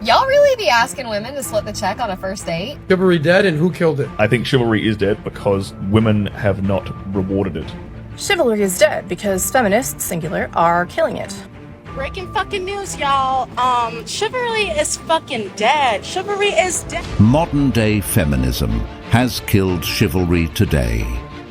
Y'all really be asking women to split the check on a first date? Chivalry dead, and who killed it? I think chivalry is dead because women have not rewarded it. Chivalry is dead because feminists, singular, are killing it. Breaking fucking news, y'all. Chivalry is fucking dead. Chivalry is dead. Modern-day feminism has killed chivalry today.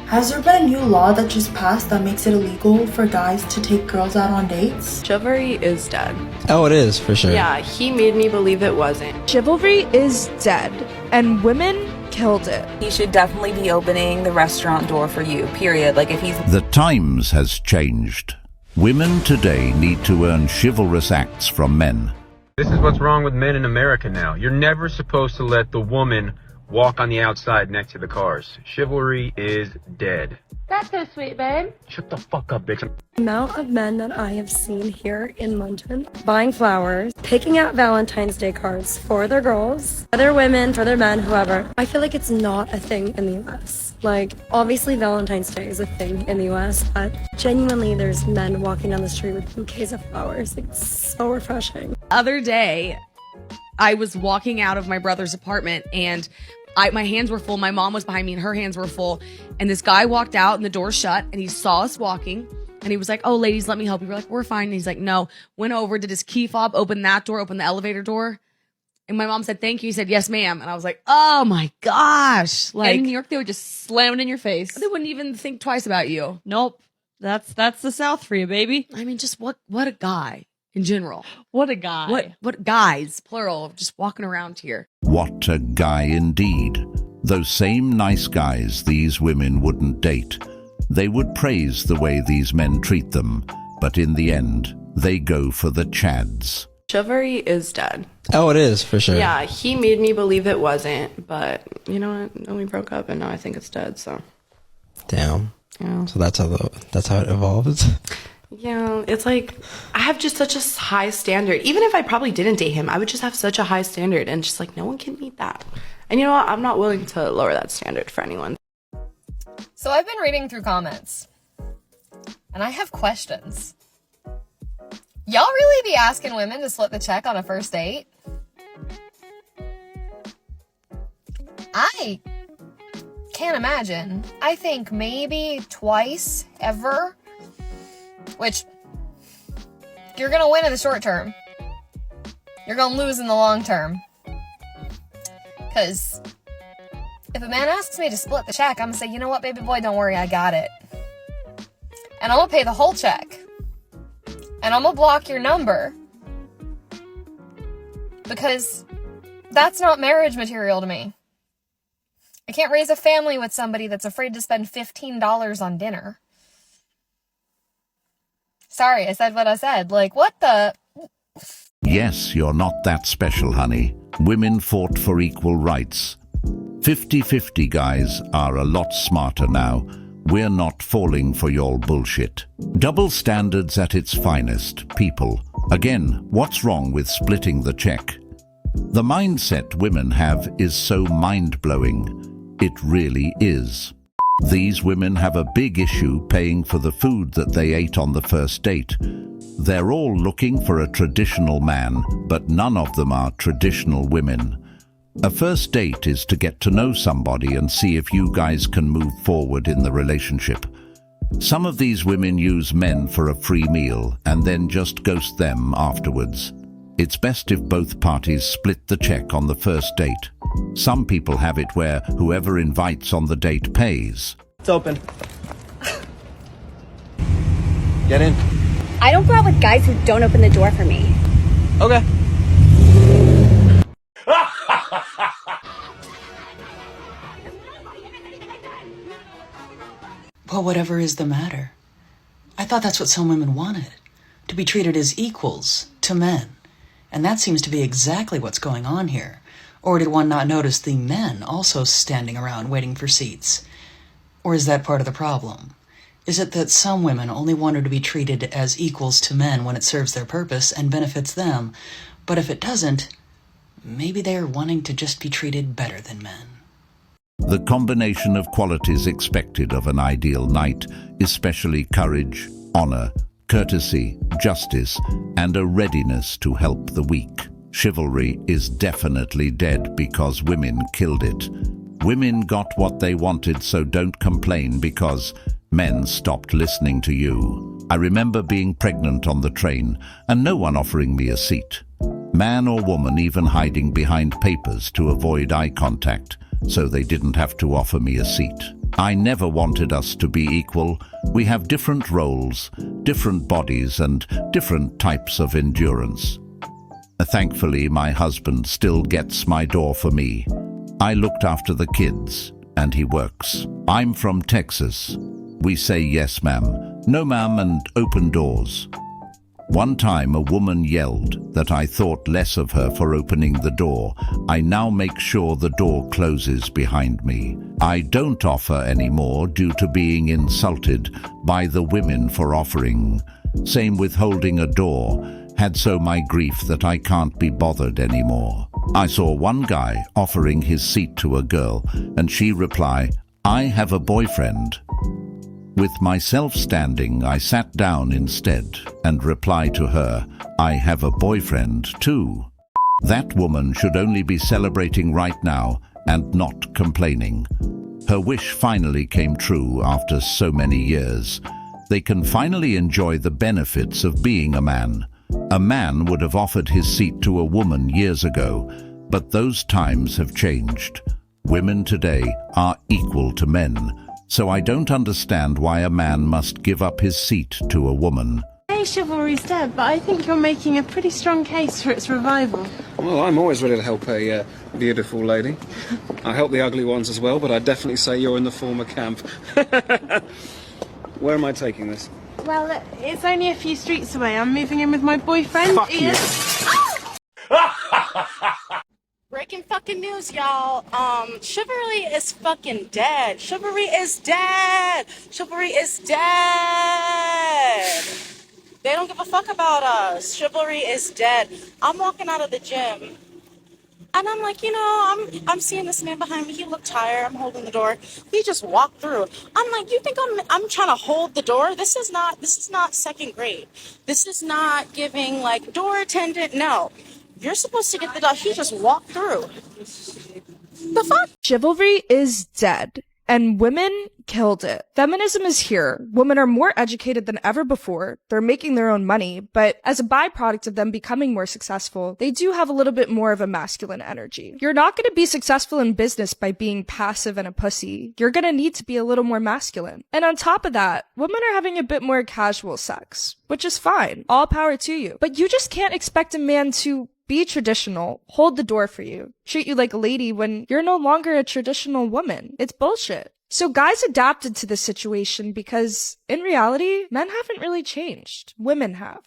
Has there been a new law that just passed that makes it illegal for guys to take girls out on dates? Chivalry is dead. Oh, it is, for sure. Yeah, he made me believe it wasn't. Chivalry is dead, and women killed it. He should definitely be opening the restaurant door for you, period. Like, if he's... The times has changed. Women today need to earn chivalrous acts from men. This is what's wrong with men in America now. You're never supposed to let the woman walk on the outside next to the cars. Chivalry is dead. That's so sweet, babe. Shut the fuck up, bitch. The amount of men that I have seen here in London buying flowers, picking out Valentine's Day cards for their girls, for their women, for their men, whoever. I feel like it's not a thing in the US. Like, obviously Valentine's Day is a thing in the US, but genuinely there's men walking down the street with bouquets of flowers. Like, it's so refreshing. The other day, I was walking out of my brother's apartment and my hands were full. My mom was behind me and her hands were full. And this guy walked out and the door shut and he saw us walking and he was like, "Oh, ladies, let me help you." We're like, "We're fine." And he's like, "No." Went over, did his key fob, opened that door, opened the elevator door. And my mom said, "Thank you." He said, "Yes, ma'am." And I was like, oh my gosh. Like, in New York, they would just slam it in your face. They wouldn't even think twice about you. Nope. That's the South for you, baby. I mean, just what a guy in general. What a guy. What guys, plural, just walking around here. What a guy indeed. Those same nice guys these women wouldn't date. They would praise the way these men treat them, but in the end, they go for the chads. Chivalry is dead. Oh, it is, for sure. Yeah, he made me believe it wasn't, but you know what? Then we broke up and now I think it's dead, so. Damn. Yeah. So that's how it evolves. Yeah, it's like, I have just such a high standard. Even if I probably didn't date him, I would just have such a high standard and just like, no one can meet that. And you know what? I'm not willing to lower that standard for anyone. So I've been reading through comments, and I have questions. Y'all really be asking women to split the check on a first date? I can't imagine. I think maybe twice ever. Which, you're gonna win in the short term. You're gonna lose in the long term. Because if a man asks me to split the check, I'm gonna say, "You know what, baby boy, don't worry, I got it. And I'm gonna pay the whole check. And I'm gonna block your number. Because that's not marriage material to me. I can't raise a family with somebody that's afraid to spend $15 on dinner." Sorry, I said what I said. Like, what the... Yes, you're not that special, honey. Women fought for equal rights. 50-50 guys are a lot smarter now. We're not falling for your bullshit. Double standards at its finest, people. Again, what's wrong with splitting the check? The mindset women have is so mind-blowing. It really is. These women have a big issue paying for the food that they ate on the first date. They're all looking for a traditional man, but none of them are traditional women. A first date is to get to know somebody and see if you guys can move forward in the relationship. Some of these women use men for a free meal and then just ghost them afterwards. It's best if both parties split the check on the first date. Some people have it where whoever invites on the date pays. It's open. Get in. I don't go out with guys who don't open the door for me. Okay. Well, whatever is the matter? I thought that's what some women wanted. To be treated as equals to men. And that seems to be exactly what's going on here. Or did one not notice the men also standing around waiting for seats? Or is that part of the problem? Is it that some women only want to be treated as equals to men when it serves their purpose and benefits them, but if it doesn't, maybe they are wanting to just be treated better than men? The combination of qualities expected of an ideal knight, especially courage, honor, courtesy, justice, and a readiness to help the weak. Chivalry is definitely dead because women killed it. Women got what they wanted, so don't complain because men stopped listening to you. I remember being pregnant on the train and no one offering me a seat. Man or woman even hiding behind papers to avoid eye contact so they didn't have to offer me a seat. I never wanted us to be equal. We have different roles, different bodies, and different types of endurance. Thankfully, my husband still gets my door for me. I looked after the kids, and he works. I'm from Texas. We say yes, ma'am, no, ma'am, and open doors. One time a woman yelled that I thought less of her for opening the door. I now make sure the door closes behind me. I don't offer anymore due to being insulted by the women for offering. Same with holding a door. Had so my grief that I can't be bothered anymore. I saw one guy offering his seat to a girl and she reply, "I have a boyfriend." With myself standing, I sat down instead and replied to her, "I have a boyfriend too." That woman should only be celebrating right now and not complaining. Her wish finally came true after so many years. They can finally enjoy the benefits of being a man. A man would have offered his seat to a woman years ago, but those times have changed. Women today are equal to men. So I don't understand why a man must give up his seat to a woman. Hey, chivalry's dead, but I think you're making a pretty strong case for its revival. Well, I'm always ready to help a beautiful lady. I help the ugly ones as well, but I definitely say you're in the former camp. Where am I taking this? Well, it's only a few streets away. I'm moving in with my boyfriend, Fuck Ian. Breaking fucking news, y'all. Chivalry is fucking dead. Chivalry is dead. Chivalry is dead. They don't give a fuck about us. Chivalry is dead. I'm walking out of the gym. And I'm like, I'm seeing this man behind me. He looked tired. I'm holding the door. He just walked through. I'm like, you think I'm trying to hold the door? This is not second grade. This is not giving like door attendant. No. You're supposed to get the dog. He just walked through. The fuck? Chivalry is dead, and women killed it. Feminism is here. Women are more educated than ever before. They're making their own money, but as a byproduct of them becoming more successful, they do have a little bit more of a masculine energy. You're not going to be successful in business by being passive and a pussy. You're going to need to be a little more masculine. And on top of that, women are having a bit more casual sex, which is fine. All power to you. But you just can't expect a man to be traditional, hold the door for you, treat you like a lady when you're no longer a traditional woman. It's bullshit. So guys adapted to this situation because, in reality, men haven't really changed. Women have.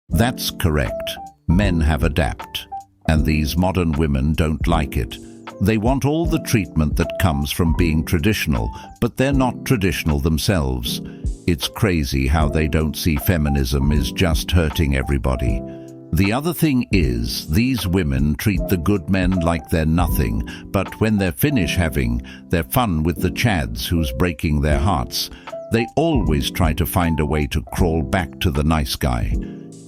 That's correct. Men have adapted. And these modern women don't like it. They want all the treatment that comes from being traditional, but they're not traditional themselves. It's crazy how they don't see feminism is just hurting everybody. The other thing is, these women treat the good men like they're nothing, but when they're finished having their fun with the chads who's breaking their hearts, they always try to find a way to crawl back to the nice guy.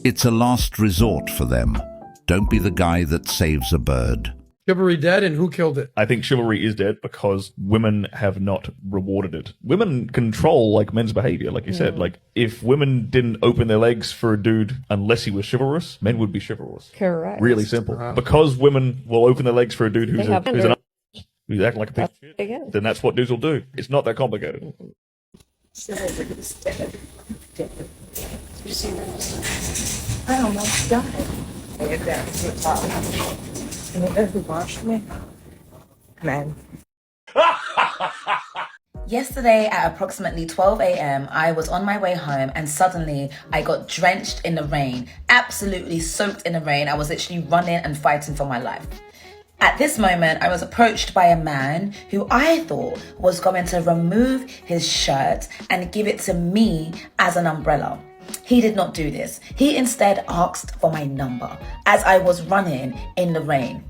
It's a last resort for them. Don't be the guy that saves a bird. Chivalry dead, and who killed it? I think chivalry is dead because women have not rewarded it. Women control like men's behavior, like you said. Like if women didn't open their legs for a dude unless he was chivalrous, men would be chivalrous. Correct. Really simple. Because women will open their legs for a dude who's acting like a piece of shit, then that's what dudes will do. It's not that complicated. Chivalry is dead. You see that? I almost died. Can you ever watch me? Man. Yesterday at approximately 12 a.m., I was on my way home and suddenly I got drenched in the rain, absolutely soaked in the rain. I was literally running and fighting for my life. At this moment, I was approached by a man who I thought was going to remove his shirt and give it to me as an umbrella. He did not do this. He instead asked for my number as I was running in the rain.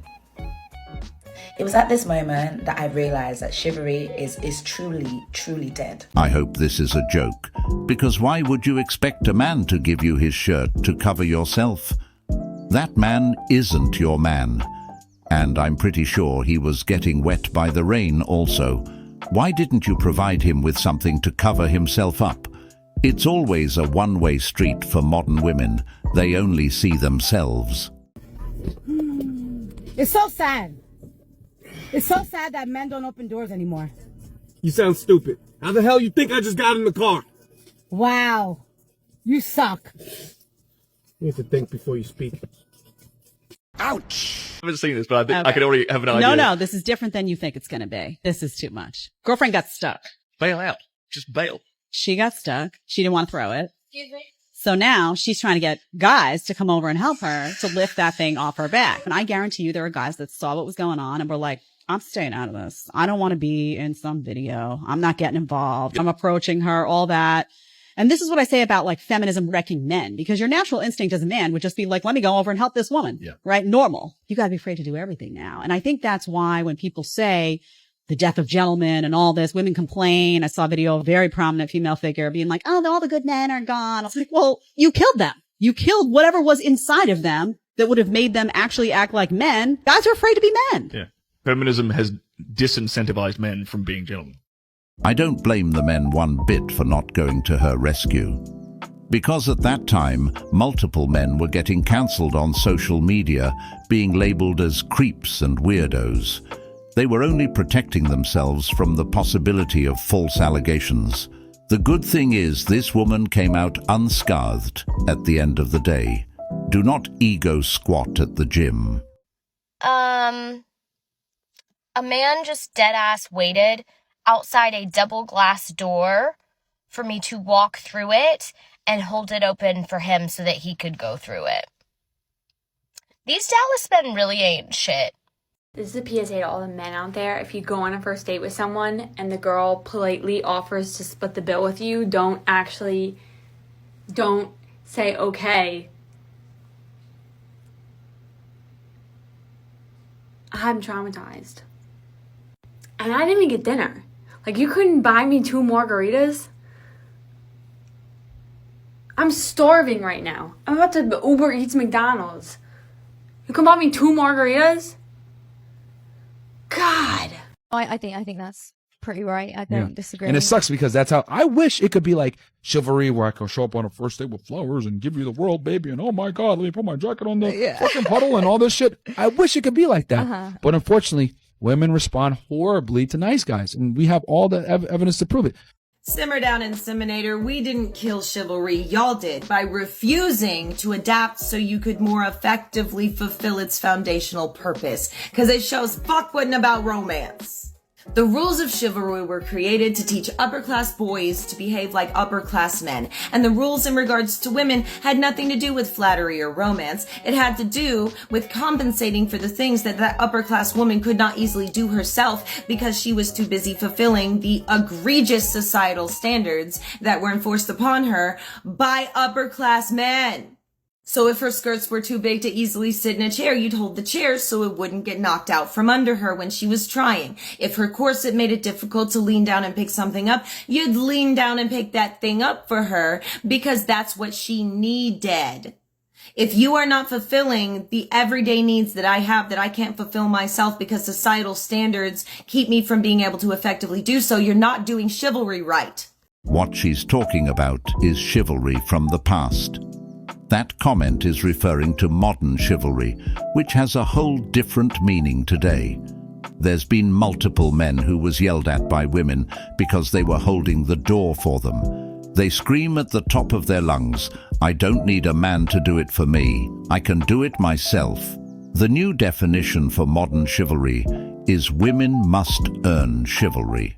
It was at this moment that I realized that chivalry is truly, truly dead. I hope this is a joke, because why would you expect a man to give you his shirt to cover yourself? That man isn't your man. And I'm pretty sure he was getting wet by the rain also. Why didn't you provide him with something to cover himself up? It's always a one-way street for modern women. They only see themselves. It's so sad. It's so sad that men don't open doors anymore. You sound stupid. How the hell you think I just got in the car? Wow. You suck. You have to think before you speak. Ouch! I haven't seen this, but I can already have an idea. No, this is different than you think it's going to be. This is too much. Girlfriend got stuck. Bail out. Just bail. She got stuck. She didn't want to throw it. Excuse me? So now she's trying to get guys to come over and help her to lift that thing off her back. And I guarantee you there are guys that saw what was going on and were like, I'm staying out of this. I don't want to be in some video. I'm not getting involved. I'm approaching her, all that. And this is what I say about like feminism wrecking men, because your natural instinct as a man would just be like, let me go over and help this woman. Yeah. Right? Normal. You got to be afraid to do everything now. And I think that's why when people say the death of gentlemen and all this, women complain. I saw a video of a very prominent female figure being like, oh, all the good men are gone. I was like, well, you killed them. You killed whatever was inside of them that would have made them actually act like men. Guys are afraid to be men. Yeah. Feminism has disincentivized men from being gentlemen. I don't blame the men one bit for not going to her rescue. Because at that time, multiple men were getting cancelled on social media, being labelled as creeps and weirdos. They were only protecting themselves from the possibility of false allegations. The good thing is this woman came out unscathed at the end of the day. Do not ego squat at the gym. A man just dead-ass waited outside a double glass door for me to walk through it and hold it open for him so that he could go through it. These Dallas men really ain't shit. This is a PSA to all the men out there. If you go on a first date with someone and the girl politely offers to split the bill with you, don't say okay. I'm traumatized. And I didn't even get dinner. Like, you couldn't buy me 2 margaritas? I'm starving right now. I'm about to Uber Eats McDonald's. You can buy me 2 margaritas? God. I think that's pretty right. I don't disagree. And it sucks because that's how I wish it could be like chivalry, where I can show up on a first date with flowers and give you the world, baby, and oh my God, let me put my jacket on the fucking puddle and all this shit. I wish it could be like that. But unfortunately, women respond horribly to nice guys, and we have all the evidence to prove it. Simmer down, Inseminator. We didn't kill chivalry. Y'all did by refusing to adapt so you could more effectively fulfill its foundational purpose. Because it shows fuck wasn't about romance. The rules of chivalry were created to teach upper-class boys to behave like upper-class men. And the rules in regards to women had nothing to do with flattery or romance. It had to do with compensating for the things that that upper-class woman could not easily do herself because she was too busy fulfilling the egregious societal standards that were enforced upon her by upper-class men. So if her skirts were too big to easily sit in a chair, you'd hold the chair so it wouldn't get knocked out from under her when she was trying. If her corset made it difficult to lean down and pick something up, you'd lean down and pick that thing up for her because that's what she needed. If you are not fulfilling the everyday needs that I have that I can't fulfill myself because societal standards keep me from being able to effectively do so, you're not doing chivalry right. What she's talking about is chivalry from the past. That comment is referring to modern chivalry, which has a whole different meaning today. There's been multiple men who was yelled at by women because they were holding the door for them. They scream at the top of their lungs, I don't need a man to do it for me. I can do it myself. The new definition for modern chivalry is women must earn chivalry.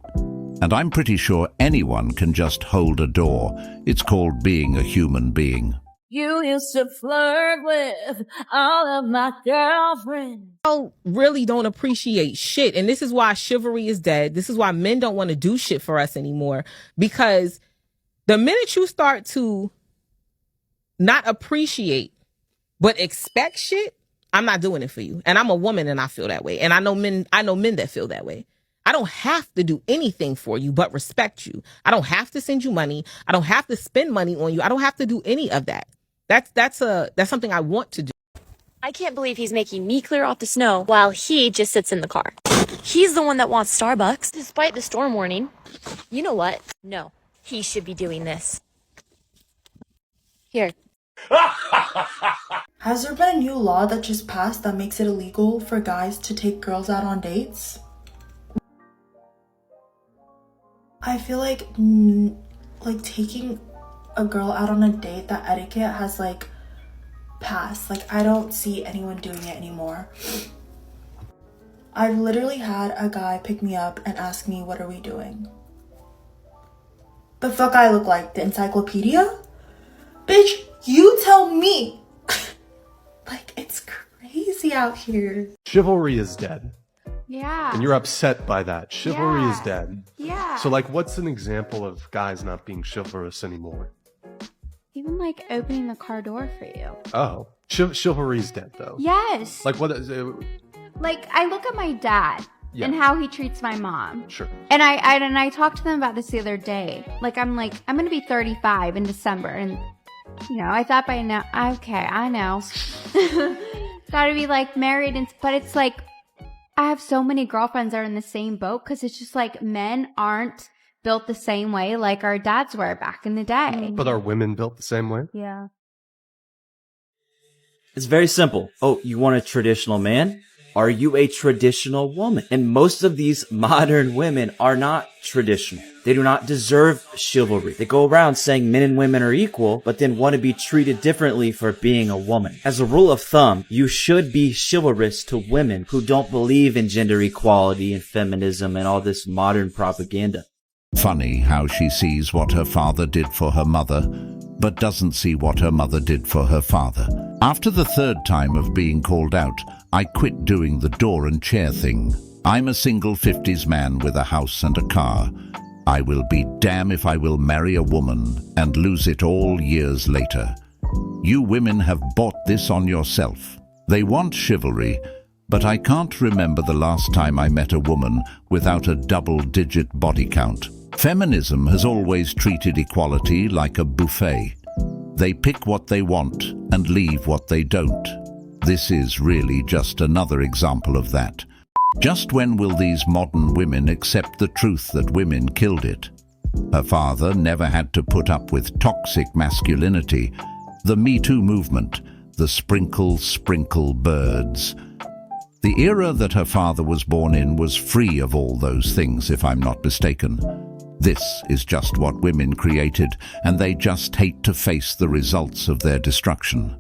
And I'm pretty sure anyone can just hold a door. It's called being a human being. You used to flirt with all of my girlfriends. People really don't appreciate shit. And this is why chivalry is dead. This is why men don't want to do shit for us anymore. Because the minute you start to not appreciate, but expect shit, I'm not doing it for you. And I'm a woman and I feel that way. And I know men that feel that way. I don't have to do anything for you but respect you. I don't have to send you money. I don't have to spend money on you. I don't have to do any of that. That's something I want to do. I can't believe he's making me clear off the snow while he just sits in the car. He's the one that wants Starbucks, despite the storm warning. You know what? No, he should be doing this. Here. Has there been a new law that just passed that makes it illegal for guys to take girls out on dates? I feel like taking a girl out on a date, that etiquette has like passed. Like, I don't see anyone doing it anymore. I've literally had a guy pick me up and ask me, what are we doing? The fuck I look like? The encyclopedia? Bitch, you tell me. Like, it's crazy out here. Chivalry is dead. Yeah. And you're upset by that. Chivalry is dead. Yeah. So, like, what's an example of guys not being chivalrous anymore? Even like opening the car door for you. Oh, chivalry's dead, though. Yes. Like, what is it? Like, I look at my dad and how he treats my mom. Sure. And I talked to them about this the other day. Like, I'm going to be 35 in December. And, you know, I thought by now, okay, I know. Gotta be like married. But it's like, I have so many girlfriends that are in the same boat because it's just like men aren't built the same way like our dads were back in the day. But are women built the same way? Yeah. It's very simple. Oh, you want a traditional man? Are you a traditional woman? And most of these modern women are not traditional. They do not deserve chivalry. They go around saying men and women are equal, but then want to be treated differently for being a woman. As a rule of thumb, you should be chivalrous to women who don't believe in gender equality and feminism and all this modern propaganda. Funny how she sees what her father did for her mother, but doesn't see what her mother did for her father. After the third time of being called out, I quit doing the door and chair thing. I'm a single 50s man with a house and a car. I will be damned if I will marry a woman and lose it all years later. You women have bought this on yourself. They want chivalry, but I can't remember the last time I met a woman without a double-digit body count. Feminism has always treated equality like a buffet. They pick what they want and leave what they don't. This is really just another example of that. Just when will these modern women accept the truth that women killed it? Her father never had to put up with toxic masculinity, the Me Too movement, the sprinkle birds. The era that her father was born in was free of all those things, if I'm not mistaken. This is just what women created, and they just hate to face the results of their destruction.